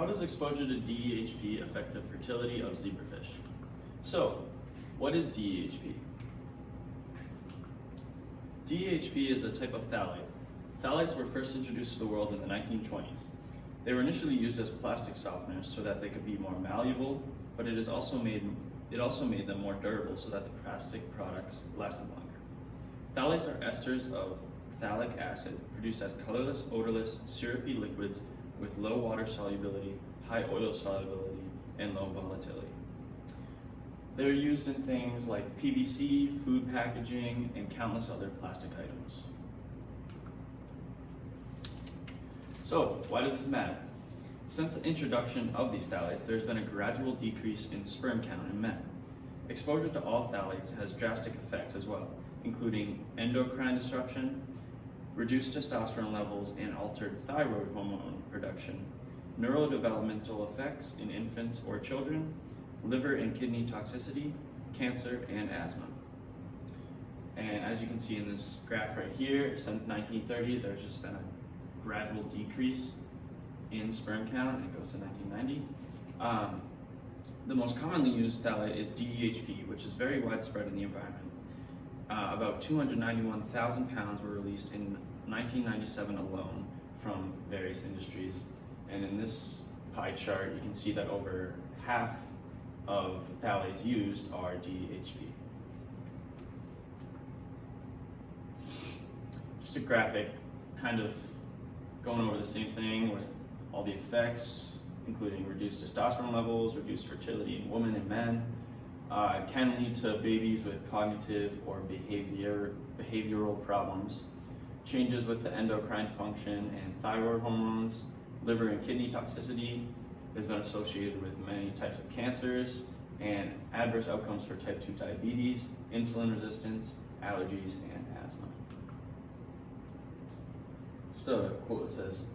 How does exposure to DEHP affect the fertility of zebrafish? So, what is DEHP? DEHP is a type of phthalate. Phthalates were first introduced to the world in the 1920s. They were initially used as plastic softeners so that they could be more malleable, but it also made them more durable so that the plastic products lasted longer. Phthalates are esters of phthalic acid produced as colorless, odorless, syrupy liquids with low water solubility, high oil solubility, and low volatility. They're used in things like PVC, food packaging, and countless other plastic items. So, why does this matter? Since the introduction of these phthalates, there's been a gradual decrease in sperm count in men. Exposure to all phthalates has drastic effects as well, including endocrine disruption, reduced testosterone levels, and altered thyroid hormone production, neurodevelopmental effects in infants or children, liver and kidney toxicity, cancer, and asthma. And as you can see in this graph right here, since 1930, there's just been a gradual decrease in sperm count, and it goes to 1990. The most commonly used phthalate is DEHP, which is very widespread in the environment. About 291,000 pounds were released in 1997 alone from various industries. And in this pie chart, you can see that over half of phthalates used are DEHP. Just a graphic kind of going over the same thing with all the effects, including reduced testosterone levels, reduced fertility in women and men. It can lead to babies with cognitive or behavioral problems, changes with the endocrine function and thyroid hormones, liver and kidney toxicity has been associated with many types of cancers, and adverse outcomes for type 2 diabetes, insulin resistance, allergies, and asthma. Just a quote that says,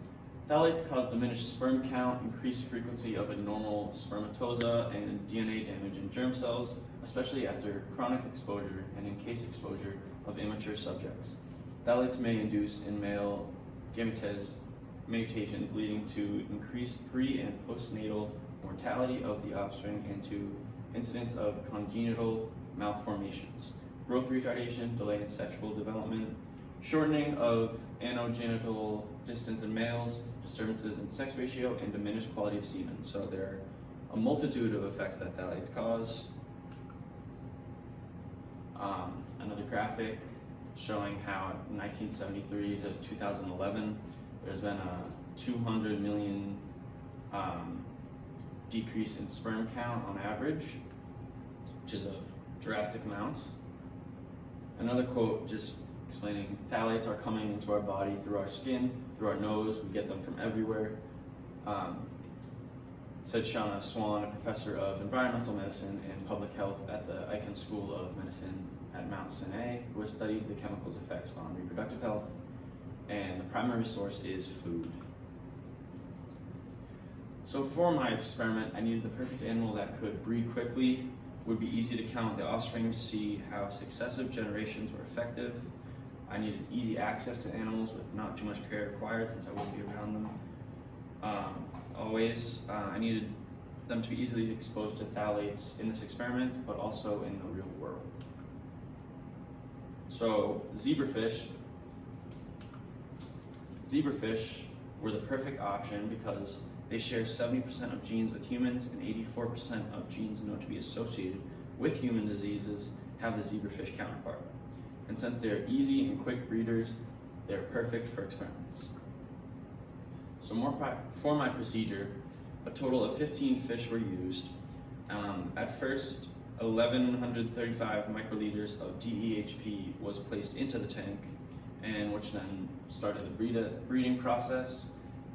"Phthalates cause diminished sperm count, increased frequency of abnormal spermatoza, and DNA damage in germ cells, especially after chronic exposure and in case exposure of immature subjects. Phthalates may induce in male gametase mutations leading to increased pre- and postnatal mortality of the offspring and to incidence of congenital malformations, growth retardation, delay in sexual development, shortening of anogenital distance in males, disturbances in sex ratio, and diminished quality of semen." So there are a multitude of effects that phthalates cause. Another graphic showing how in 1973 to 2011, there's been a 200 million decrease in sperm count on average, which is a drastic amount. Another quote just explaining phthalates are coming into our body through our skin, through our nose, we get them from everywhere. Said Shauna Swan, a professor of environmental medicine and public health at the Icahn School of Medicine at Mount Sinai, who has studied the chemicals' effects on reproductive health, and the primary source is food. So for my experiment, I needed the perfect animal that could breed quickly, would be easy to count the offspring to see how successive generations were effective. I needed easy access to animals with not too much care required since I wouldn't be around them. I needed them to be easily exposed to phthalates in this experiment, but also in the real world. So zebrafish were the perfect option because they share 70% of genes with humans, and 84% of genes known to be associated with human diseases have the zebrafish counterpart. And since they are easy and quick breeders, they're perfect for experiments. So for my procedure, a total of 15 fish were used. At first, 1,135 microliters of DEHP was placed into the tank, and which then started the breeding process.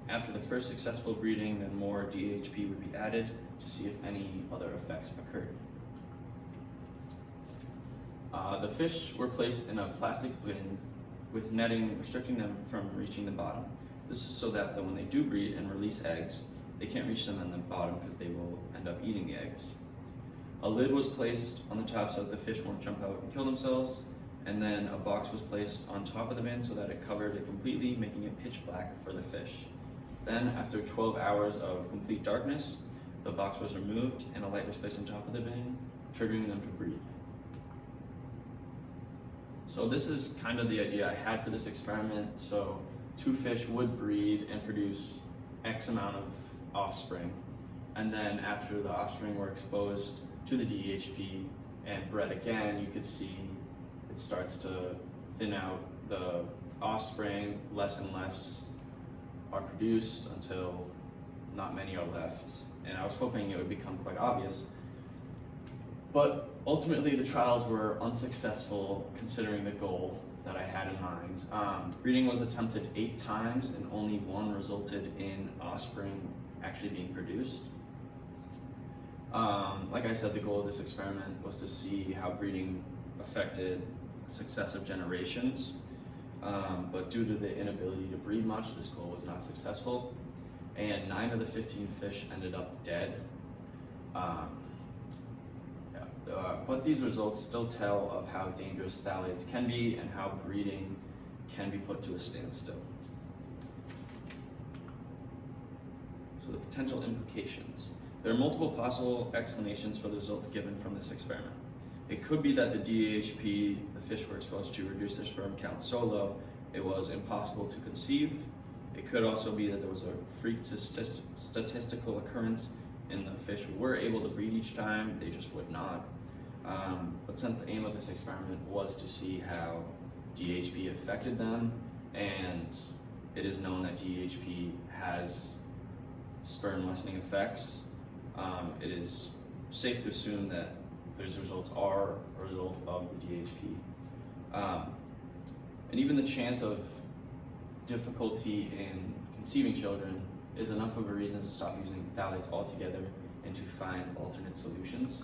After the first successful breeding, then more DEHP would be added to see if any other effects occurred. The fish were placed in a plastic bin with netting restricting them from reaching the bottom. This is so that when they do breed and release eggs, they can't reach them in the bottom because they will end up eating the eggs. A lid was placed on the top so that the fish won't jump out and kill themselves, and then a box was placed on top of the bin so that it covered it completely, making it pitch black for the fish. Then, after 12 hours of complete darkness, the box was removed and a light was placed on top of the bin, triggering them to breed. So this is kind of the idea I had for this experiment. So 2 fish would breed and produce X amount of offspring. And then after the offspring were exposed to the DHP and bred again, you could see it starts to thin out the offspring, less and less are produced until not many are left. And I was hoping it would become quite obvious. But ultimately the trials were unsuccessful considering the goal that I had in mind. Breeding was attempted 8 times and only 1 resulted in offspring actually being produced. Like I said, the goal of this experiment was to see how breeding affected successive generations. But due to the inability to breed much, this goal was not successful. And 9 of the 15 fish ended up dead. But these results still tell of how dangerous phthalates can be and how breeding can be put to a standstill. So the potential implications. There are multiple possible explanations for the results given from this experiment. It could be that the DHP the fish were exposed to reduced their sperm count so low it was impossible to conceive. It could also be that there was a freak statistical occurrence and the fish were able to breed each time, they just would not. But since the aim of this experiment was to see how DHP affected them, and it is known that DHP has sperm lessening effects, it is safe to assume that these results are a result of the DHP. And even the chance of difficulty in conceiving children is enough of a reason to stop using phthalates altogether and to find alternate solutions.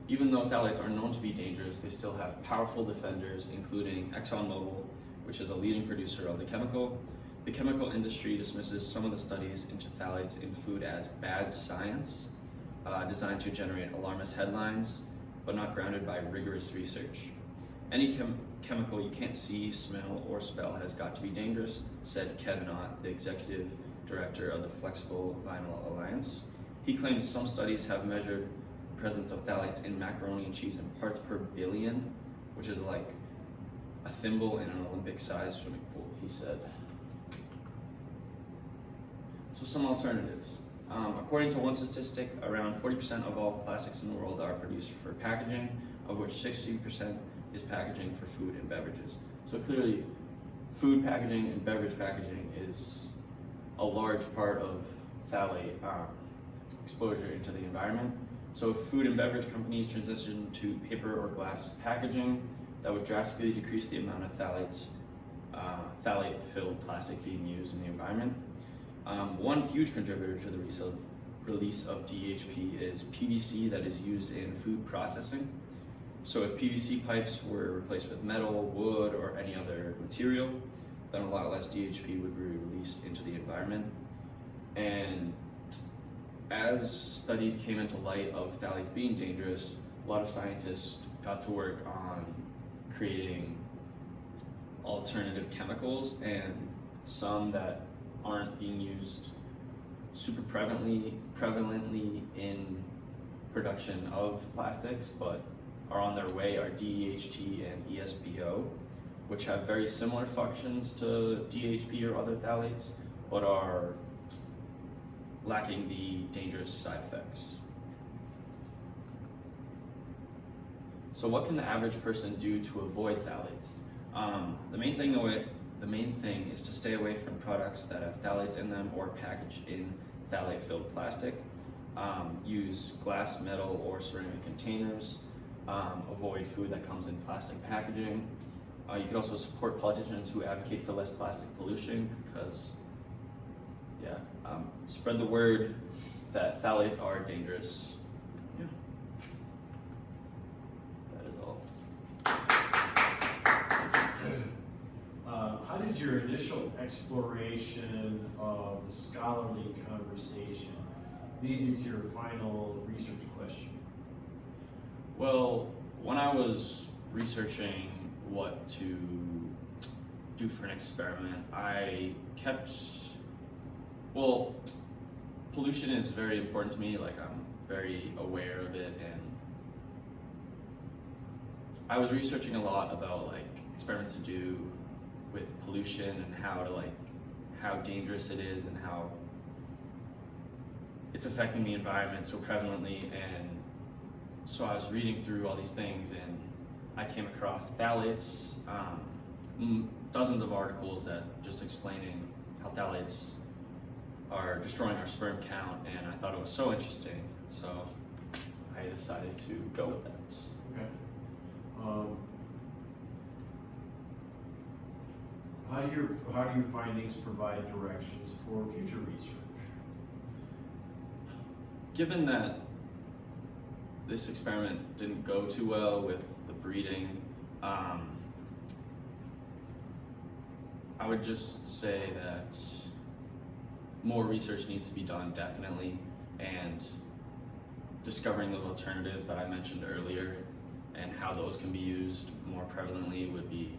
Even though phthalates are known to be dangerous, they still have powerful defenders, including ExxonMobil, which is a leading producer of the chemical. The chemical industry dismisses some of the studies into phthalates in food as bad science, designed to generate alarmist headlines, but not grounded by rigorous research. Any chemical you can't see, smell, or spell has got to be dangerous, said Kevin Ott, the executive director of the Flexible Vinyl Alliance. He claims some studies have measured the presence of phthalates in macaroni and cheese in parts per billion, which is like a thimble in an Olympic-sized swimming pool, he said. So some alternatives. According to one statistic, around 40% of all plastics in the world are produced for packaging, of which 60% is packaging for food and beverages. So clearly, food packaging and beverage packaging is a large part of phthalate exposure into the environment. So if food and beverage companies transition to paper or glass packaging, that would drastically decrease the amount of phthalate-filled plastic being used in the environment. One huge contributor to the release of DHP is PVC that is used in food processing. So if PVC pipes were replaced with metal, wood, or any other material, then a lot less DHP would be released into the environment. And as studies came into light of phthalates being dangerous, a lot of scientists got to work on creating alternative chemicals, and some that aren't being used super prevalently in production of plastics, but are on their way are DHT and ESBO, which have very similar functions to DHP or other phthalates, but are lacking the dangerous side effects. So what can the average person do to avoid phthalates? The main thing is to stay away from products that have phthalates in them or packaged in phthalate-filled plastic. Use glass, metal, or ceramic containers. Avoid food that comes in plastic packaging. You can also support politicians who advocate for less plastic pollution, because spread the word that phthalates are dangerous. Yeah. That is all. How did your initial exploration of the scholarly conversation lead you to your final research question? Well, when I was researching what to do for an experiment, well, pollution is very important to me, like I'm very aware of it, and I was researching a lot about like experiments to do with pollution and how dangerous it is and how it's affecting the environment so prevalently. And so I was reading through all these things and I came across phthalates, dozens of articles that just explaining how phthalates are destroying our sperm count, and I thought it was so interesting, so I decided to go with that. Okay. How do your findings provide directions for future research? Given that this experiment didn't go too well with the breeding, I would just say that more research needs to be done, definitely, and discovering those alternatives that I mentioned earlier and how those can be used more prevalently would be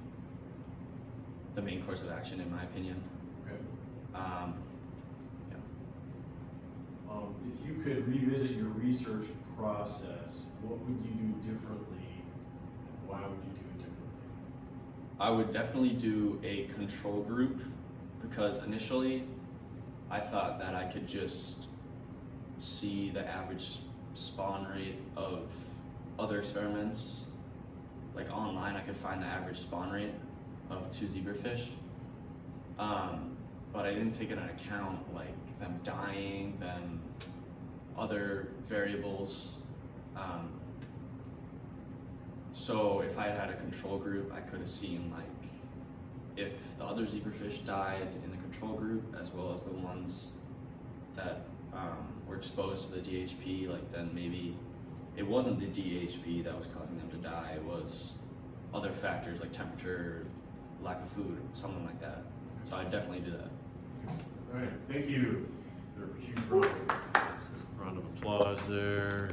the main course of action, in my opinion. Okay. Yeah. If you could revisit your research process, what would you do differently, and why would you do it differently? I would definitely do a control group, because initially I thought that I could just see the average spawn rate of other experiments. Like online I could find the average spawn rate of 2 zebrafish, but I didn't take into account like them dying, them other variables. So if I had had a control group, I could have seen like if the other zebrafish died in the control group as well as the ones that were exposed to the DHP, like then maybe it wasn't the DHP that was causing them to die, it was other factors like temperature, lack of food, something like that. So I'd definitely do that. All right, thank you. Huge Round of applause there.